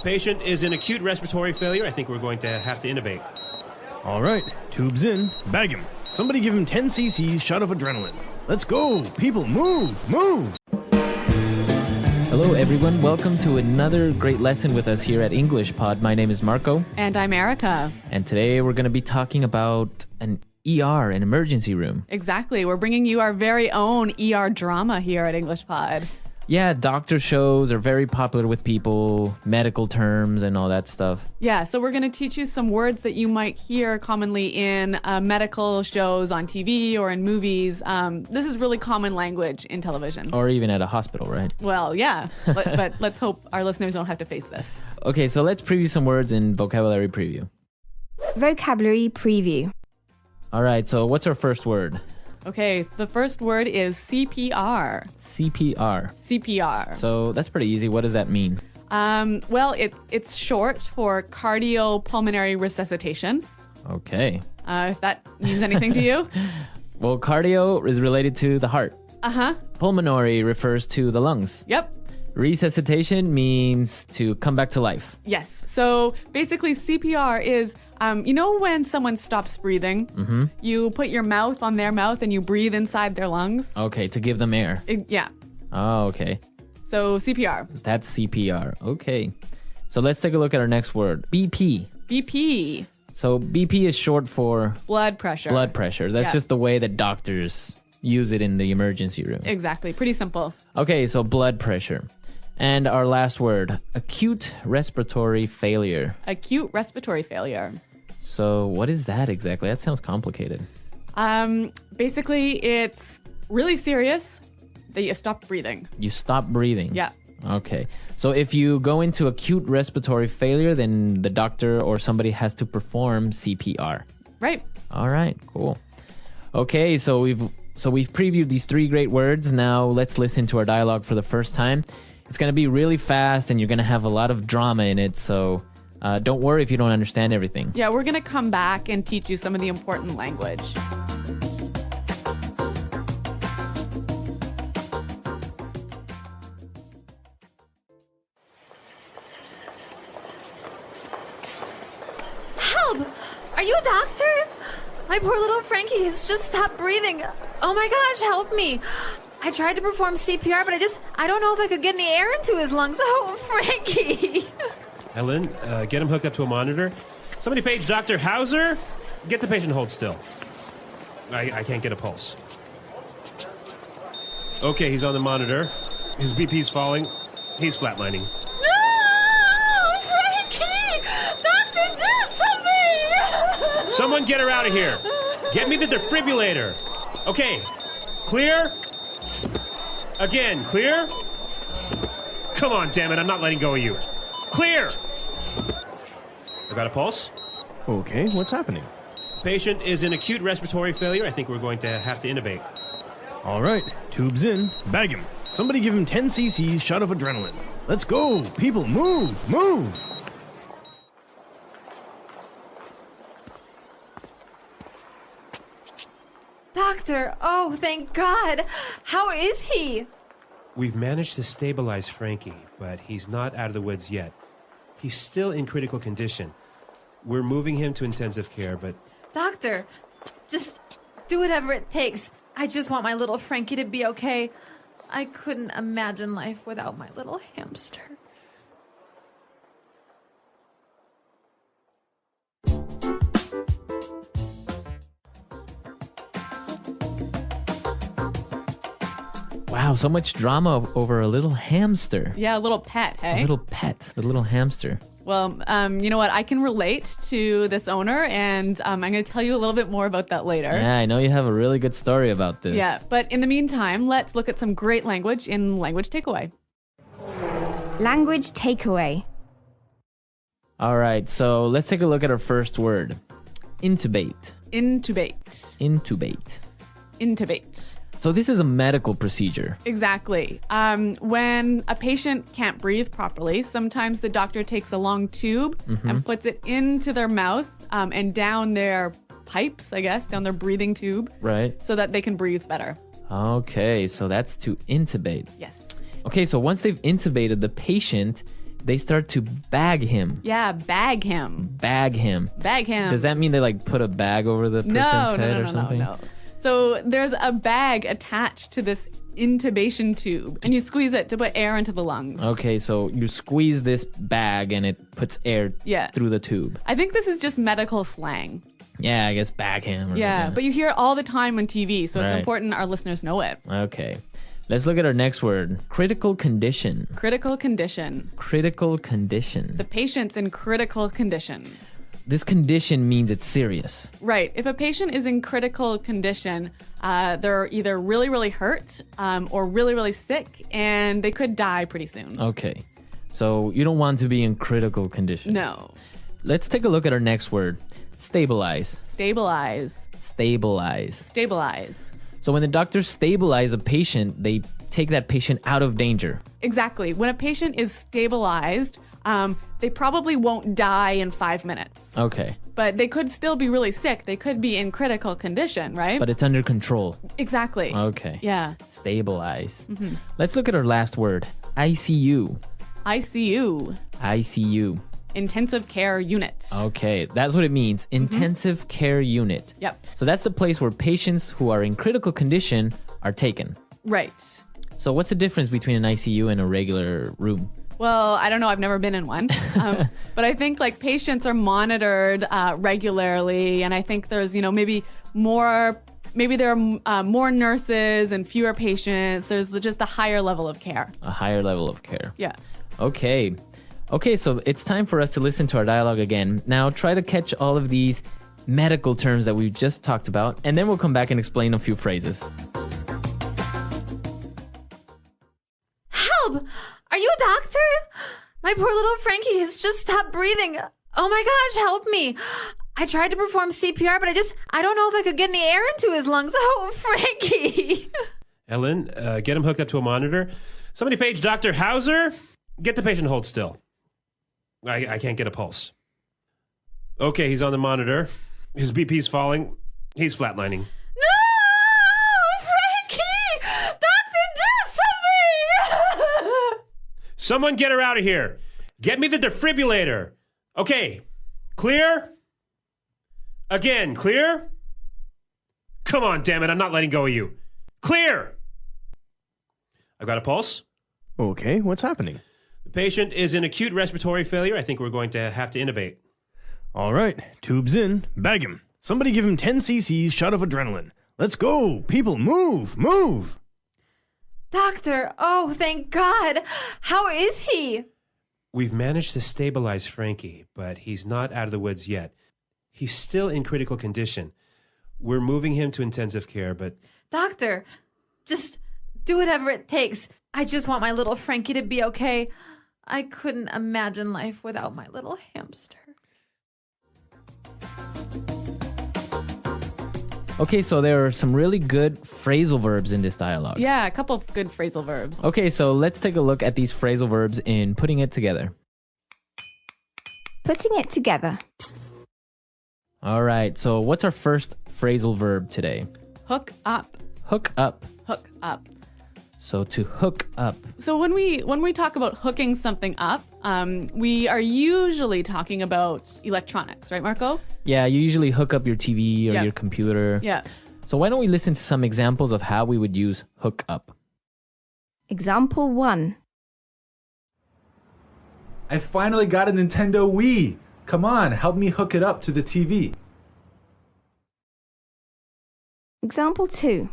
Patient is in acute respiratory failure. I think we're going to have to intubate. All right, tubes in. Bag him. Somebody give him 10 cc's shot of adrenaline. Let's go. People, move, move. Hello, everyone. Welcome to another great lesson with us here at English Pod. My name is Marco. And I'm Erica. And today we're going to be talking about an ER, an emergency room. Exactly. We're bringing you our very own ER drama here at English Pod. Yeah, doctor shows are very popular with people, medical terms and all that stuff. Yeah, so we're going to teach you some words that you might hear commonly in medical shows on TV or in movies. This is really common language in television. Or even at a hospital, right? Well, yeah, but let's hope our listeners don't have to face this. Okay, so let's preview some words in vocabulary preview. Vocabulary preview. All right, so what's our first word? Okay, the first word is CPR. CPR. CPR. So that's pretty easy. What does that mean? Well, it's short for cardiopulmonary resuscitation. Okay. If that means anything to you. Well, cardio is related to the heart. Uh-huh. Pulmonary refers to the lungs. Yep. Resuscitation means to come back to life. Yes. So basically CPR is, you know when someone stops breathing, you put your mouth on their mouth and you breathe inside their lungs? Okay, to give them air. Yeah. Oh, okay. So CPR. That's CPR. Okay. So let's take a look at our next word. BP. BP. So BP is short for Blood pressure. blood pressure. That's just the way that doctors use it in the emergency room. Exactly. Pretty simple. Okay, so blood pressure. And our last word, acute respiratory failure. Acute respiratory failure. So what is that exactly? That sounds complicated. Basically, it's really serious that you stop breathing. You stop breathing. Yeah. Okay. So if you go into acute respiratory failure, then the doctor or somebody has to perform CPR. Right. All right, cool. Okay, so we've previewed these three great words. Now let's listen to our dialogue for the first time. It's going to be really fast and you're going to have a lot of drama in it, so don't worry if you don't understand everything. Yeah, we're going to come back and teach you some of the important language. Help! Are you a doctor? My poor little Frankie has just stopped breathing. Oh my gosh, help me. I tried to perform CPR, but I don't know if I could get any air into his lungs. Oh, Frankie. Helen, get him hooked up to a monitor. Somebody page Dr. Hauser. Get the patient hold still. I can't get a pulse. Okay, he's on the monitor. His BP's falling. He's flatlining. No! Frankie! Doctor, do something! Someone get her out of here. Get me the defibrillator. Okay, clear? Again, clear? Come on, damn it, I'm not letting go of you. Clear! I got a pulse. Okay, what's happening? Patient is in acute respiratory failure. I think we're going to have to intubate. All right, tubes in. Bag him. Somebody give him 10 cc's shot of adrenaline. Let's go. People, move, move. Doctor, oh, thank God. How is he? We've managed to stabilize Frankie, but he's not out of the woods yet. He's still in critical condition. We're moving him to intensive care, but... Doctor, just do whatever it takes. I just want my little Frankie to be okay. I couldn't imagine life without my little hamster. Wow, so much drama over a little hamster. Yeah, a little pet, hey? A little pet, the little hamster. Well, you know what? I can relate to this owner, and I'm going to tell you a little bit more about that later. Yeah, I know you have a really good story about this. Yeah, but in the meantime, let's look at some great language in Language Takeaway. Language takeaway. All right, so let's take a look at our first word. Intubate. Intubate. Intubate. Intubate. So this is a medical procedure. Exactly. When a patient can't breathe properly, sometimes the doctor takes a long tube and puts it into their mouth and down their pipes, I guess, down their breathing tube. Right. So that they can breathe better. Okay, so that's to intubate. Yes. Okay, so once they've intubated the patient, they start to bag him. Yeah, bag him. Bag him. Bag him. Does that mean they like put a bag over the person's head or something? No. So there's a bag attached to this intubation tube, and you squeeze it to put air into the lungs. Okay, so you squeeze this bag and it puts air through the tube. I think this is just medical slang. Yeah, I guess bag him. Yeah, but you hear it all the time on TV, so it's important our listeners know it. Okay. Let's look at our next word. Critical condition. Critical condition. Critical condition. The patient's in critical condition. This condition means it's serious. Right. If a patient is in critical condition, they're either really, really hurt or really, really sick, and they could die pretty soon. Okay. So you don't want to be in critical condition. No. Let's take a look at our next word. Stabilize. Stabilize. Stabilize. Stabilize. So when the doctors stabilize a patient, they take that patient out of danger. Exactly. When a patient is stabilized, they probably won't die in 5 minutes. Okay. But they could still be really sick. They could be in critical condition, right? But it's under control. Exactly. Okay. Yeah. Stabilize. Let's look at our last word. ICU. ICU. ICU. Intensive care unit. Okay, that's what it means. Intensive care unit. Yep. So that's the place where patients who are in critical condition are taken. Right. So what's the difference between an ICU and a regular room? Well, I don't know. I've never been in one. But I think like patients are monitored regularly. And I think there's, maybe there are more nurses and fewer patients. There's just a higher level of care. A higher level of care. Yeah. Okay, so it's time for us to listen to our dialogue again. Now try to catch all of these medical terms that we've just talked about, and then we'll come back and explain a few phrases. Help! Are you a doctor? My poor little Frankie has just stopped breathing. Oh my gosh, help me. I tried to perform CPR, but I don't know if I could get any air into his lungs. Oh, Frankie. Ellen, get him hooked up to a monitor. Somebody page Dr. Hauser. Get the patient to hold still. I can't get a pulse. Okay, he's on the monitor. His BP's falling. He's flatlining. No! Frankie! Doctor, do something! Someone get her out of here. Get me the defibrillator. Okay, clear? Again, clear? Come on, damn it, I'm not letting go of you. Clear! I've got a pulse. Okay, what's happening? The patient is in acute respiratory failure. I think we're going to have to intubate. All right, tubes in. Bag him. Somebody give him 10 cc's shot of adrenaline. Let's go. People, move, move. Doctor, oh, thank God. How is he? We've managed to stabilize Frankie, but he's not out of the woods yet. He's still in critical condition. We're moving him to intensive care, but... Doctor, just do whatever it takes. I just want my little Frankie to be okay. I couldn't imagine life without my little hamster. Okay, so there are some really good phrasal verbs in this dialogue. Yeah, a couple of good phrasal verbs. Okay, so let's take a look at these phrasal verbs in putting it together. Putting it together. All right, so what's our first phrasal verb today? Hook up. Hook up. Hook up. So to hook up. So when we talk about hooking something up, we are usually talking about electronics, right, Marco? Yeah, you usually hook up your TV or your computer. Yeah. So why don't we listen to some examples of how we would use hook up? Example 1. I finally got a Nintendo Wii. Come on, help me hook it up to the TV. Example 2.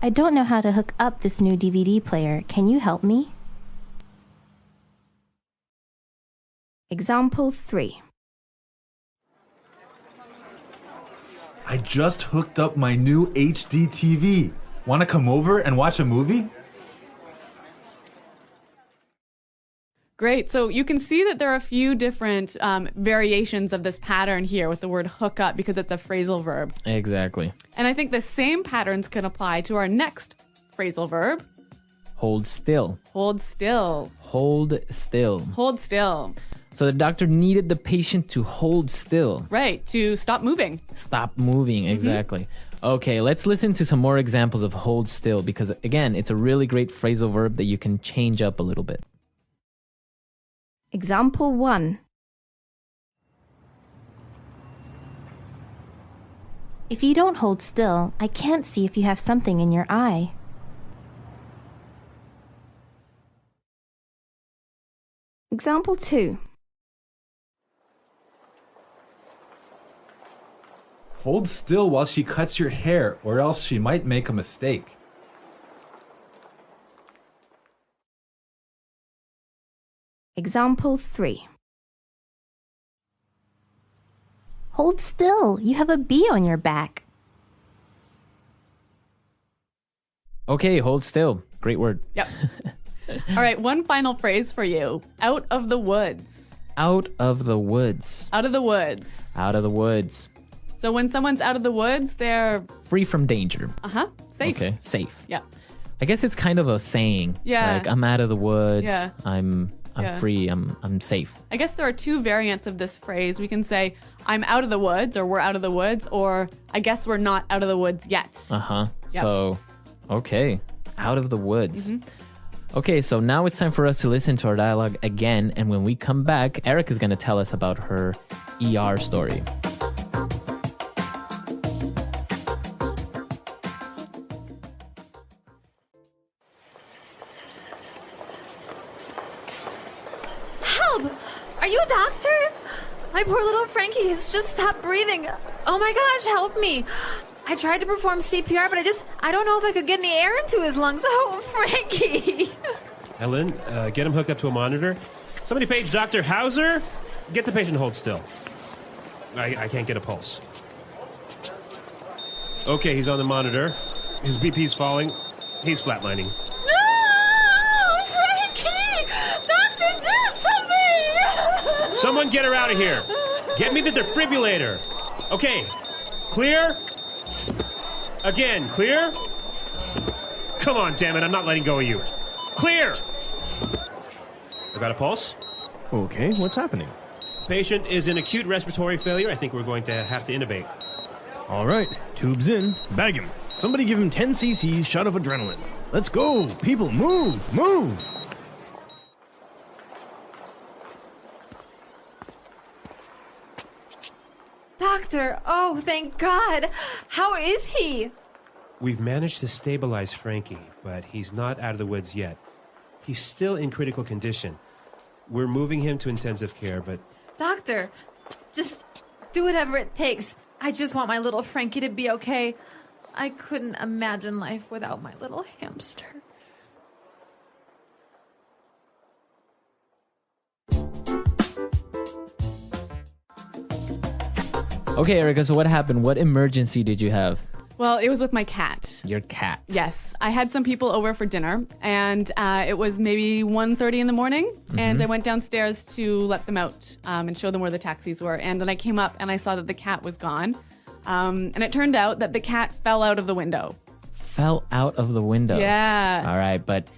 I don't know how to hook up this new DVD player. Can you help me? Example 3. I just hooked up my new HD TV. Want to come over and watch a movie? Great. So you can see that there are a few different variations of this pattern here with the word hook up because it's a phrasal verb. Exactly. And I think the same patterns can apply to our next phrasal verb. Hold still. Hold still. Hold still. Hold still. So the doctor needed the patient to hold still. Right. To stop moving. Stop moving, exactly. Okay, let's listen to some more examples of hold still because, again, it's a really great phrasal verb that you can change up a little bit. Example 1. If you don't hold still, I can't see if you have something in your eye. Example 2. Hold still while she cuts your hair, or else she might make a mistake. Example 3. Hold still, you have a bee on your back. Okay, hold still. Great word. Yep. All right, one final phrase for you. Out of the woods. Out of the woods. Out of the woods. Out of the woods. So when someone's out of the woods, they're Free from danger. safe. Okay, safe. Yeah. I guess it's kind of a saying. Yeah. Like, I'm out of the woods. Yeah. I'm Yeah. free. I'm safe. I guess there are two variants of this phrase. We can say, I'm out of the woods, or we're out of the woods, or I guess we're not out of the woods yet. Uh-huh. Yep. So, okay. Out of the woods. Okay, so now it's time for us to listen to our dialogue again. And when we come back, Eric is going to tell us about her ER story. Help! Are you a doctor? My poor little Frankie has just stopped breathing. Oh my gosh, help me. I tried to perform CPR, but I don't know if I could get any air into his lungs. Oh, Frankie. Ellen, get him hooked up to a monitor. Somebody page Dr. Hauser. Get the patient to hold still. I can't get a pulse. Okay, he's on the monitor. His BP's falling. He's flatlining. No! Frankie! Doctor, do something! Someone get her out of here. Get me the defibrillator. Okay, clear? Again, clear? Come on, damn it, I'm not letting go of you. Clear! I got a pulse. Okay, what's happening? Patient is in acute respiratory failure. I think we're going to have to intubate. All right, tubes in, bag him. Somebody give him 10 cc's shot of adrenaline. Let's go, people, move, move! Doctor, oh, thank God. How is he? We've managed to stabilize Frankie, but he's not out of the woods yet. He's still in critical condition. We're moving him to intensive care, but Doctor, just do whatever it takes. I just want my little Frankie to be okay. I couldn't imagine life without my little hamster. Okay, Erica, so what happened? What emergency did you have? Well, it was with my cat. Your cat. Yes, I had some people over for dinner, and it was maybe 1:30 in the morning, and I went downstairs to let them out and show them where the taxis were. And then I came up and I saw that the cat was gone, and it turned out that the cat fell out of the window. Fell out of the window. Yeah. All right, but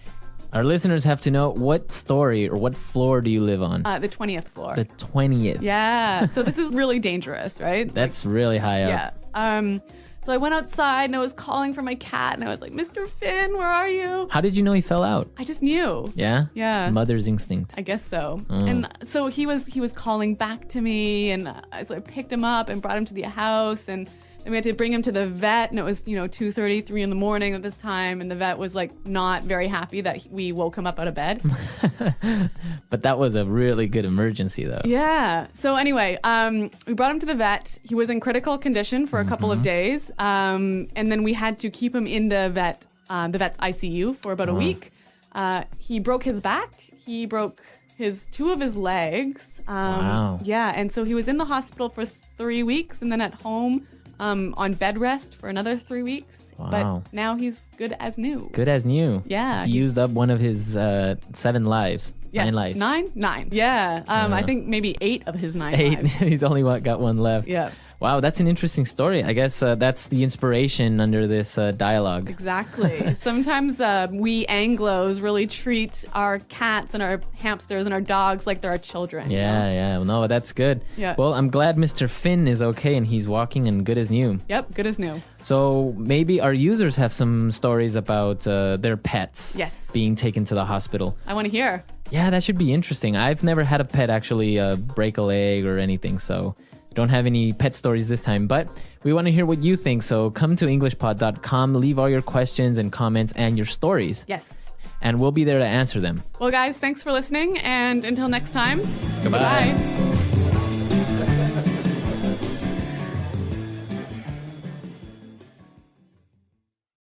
our listeners have to know what story or what floor do you live on? The 20th floor. The 20th. Yeah, so this is really dangerous, right? That's really high up. Yeah. So I went outside and I was calling for my cat, and I was like, Mr. Finn, where are you? How did you know he fell out? I just knew. Yeah? Yeah. Mother's instinct. I guess so. And so he was calling back to me, and so I picked him up and brought him to the house, and then we had to bring him to the vet, and it was 2:30, 3 in the morning at this time, and the vet was like not very happy that we woke him up out of bed. But that was a really good emergency, though. Yeah. So anyway, we brought him to the vet. He was in critical condition for a couple of days, and then we had to keep him in the vet's ICU for about a week. He broke his back. He broke two of his legs. Wow. Yeah, and so he was in the hospital for 3 weeks, and then at home on bed rest for another 3 weeks. Wow. But now he's good as new. Good as new. Yeah. He used up one of his 7 lives. Yes. 9 lives. Nine? Yeah. I think maybe 8 of his 9 8. lives. He's only got one left. Yeah. Wow, that's an interesting story. I guess that's the inspiration under this dialogue. Exactly. Sometimes we Anglos really treat our cats and our hamsters and our dogs like they're our children. Yeah. No, that's good. Yeah. Well, I'm glad Mr. Finn is okay and he's walking and good as new. Yep, good as new. So maybe our users have some stories about their pets Yes. being taken to the hospital. I want to hear. Yeah, that should be interesting. I've never had a pet actually break a leg or anything, so don't have any pet stories this time. But we want to hear what you think, so come to englishpod.com, leave all your questions and comments and your stories. Yes. And we'll be there to answer them. Well, guys, thanks for listening. And until next time, Goodbye. Bye.